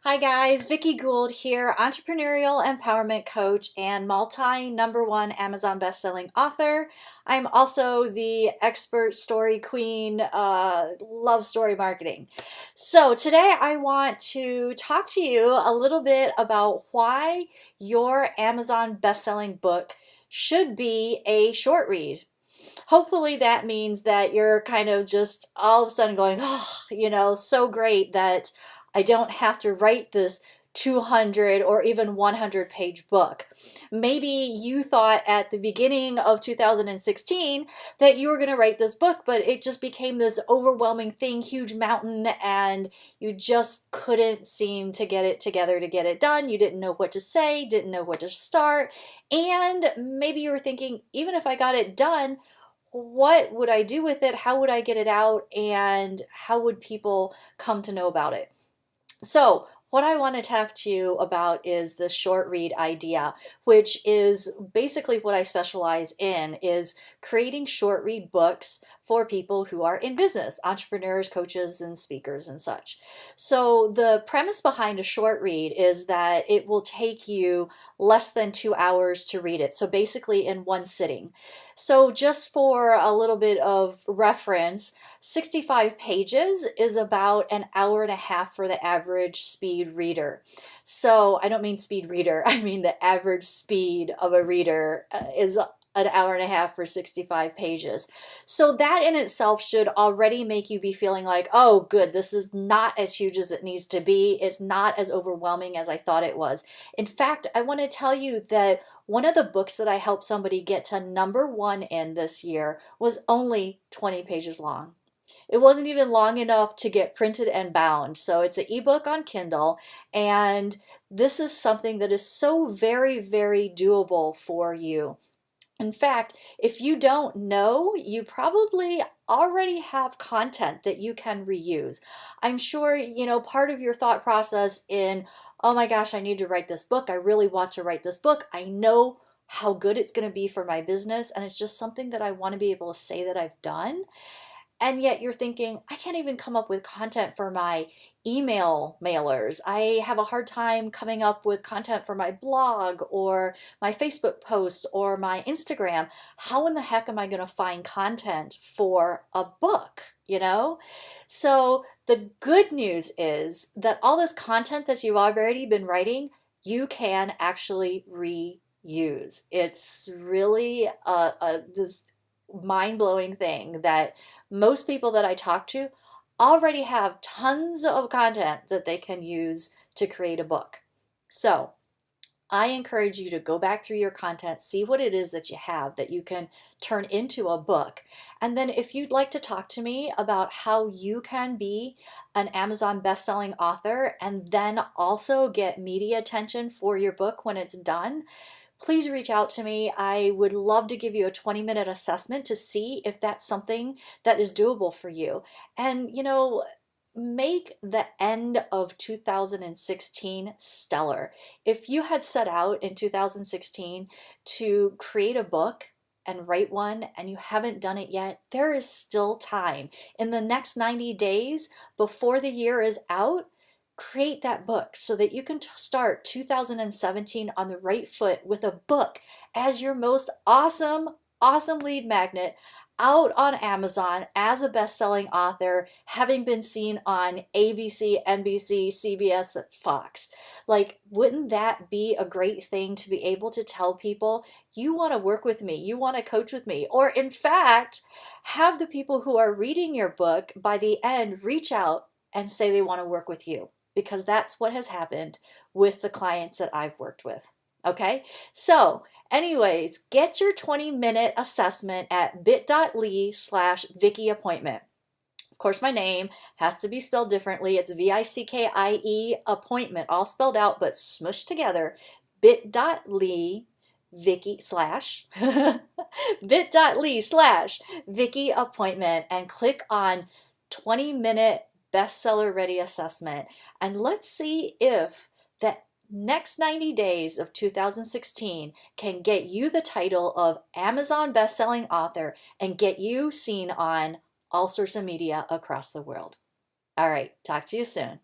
Hi guys, Vicky Gould here, entrepreneurial empowerment coach and multi #1 Amazon bestselling author. I'm also the expert story queen, love story marketing. So today I want to talk to you a little bit about why your Amazon bestselling book should be a short read. Hopefully that means that you're kind of just all of a sudden going, oh, so great that I don't have to write this 200 or even 100-page book. Maybe you thought at the beginning of 2016 that you were going to write this book, but it just became this overwhelming thing, huge mountain, and you just couldn't seem to get it together to get it done. You didn't know what to say, didn't know what to start, and maybe you were thinking, even if I got it done, what would I do with it? How would I get it out? And how would people come to know about it? So, what I want to talk to you about is the short read idea, which is basically what I specialize in, is creating short read books for people who are in business, entrepreneurs, coaches, and speakers and such. So the premise behind a short read is that it will take you less than 2 hours to read it. So basically in one sitting. So just for a little bit of reference, 65 pages is about an hour and a half for the average speed reader. So I don't mean speed reader, I mean the average speed of a reader is an hour and a half for 65 pages. So that in itself should already make you be feeling like, oh, good, this is not as huge as it needs to be. It's not as overwhelming as I thought it was. In fact, I want to tell you that one of the books that I helped somebody get to #1 in this year was only 20 pages long. It wasn't even long enough to get printed and bound. So it's an ebook on Kindle, and this is something that is so very, very doable for you. In fact, if you don't know, you probably already have content that you can reuse. I'm sure, part of your thought process in, oh my gosh, I need to write this book. I really want to write this book. I know how good it's going to be for my business, and it's just something that I want to be able to say that I've done. And yet you're thinking, I can't even come up with content for my email mailers. I have a hard time coming up with content for my blog or my Facebook posts or my Instagram. How in the heck am I going to find content for a book? So the good news is that all this content that you've already been writing, you can actually reuse. It's really just mind-blowing thing that most people that I talk to already have tons of content that they can use to create a book. So I encourage you to go back through your content, see what it is that you have that you can turn into a book. And then if you'd like to talk to me about how you can be an Amazon best-selling author and then also get media attention for your book when it's done, please reach out to me. I would love to give you a 20-minute assessment to see if that's something that is doable for you. And, make the end of 2016 stellar. If you had set out in 2016 to create a book and write one and you haven't done it yet, there is still time. In the next 90 days before the year is out, create that book so that you can start 2017 on the right foot with a book as your most awesome lead magnet out on Amazon as a best-selling author, having been seen on ABC, NBC, CBS, Fox. Like, wouldn't that be a great thing to be able to tell people, you want to work with me, you want to coach with me, or in fact, have the people who are reading your book by the end reach out and say they want to work with you? Because that's what has happened with the clients that I've worked with. Okay, so anyways, get your 20-minute assessment at bit.ly/Vicky appointment. Of course, my name has to be spelled differently. It's VICKIE appointment, all spelled out but smushed together. bit.ly Vicky slash bit.ly/Vicky appointment and click on 20-minute bestseller ready assessment, and let's see if the next 90 days of 2016 can get you the title of Amazon bestselling author and get you seen on all sorts of media across the world. All right, talk to you soon.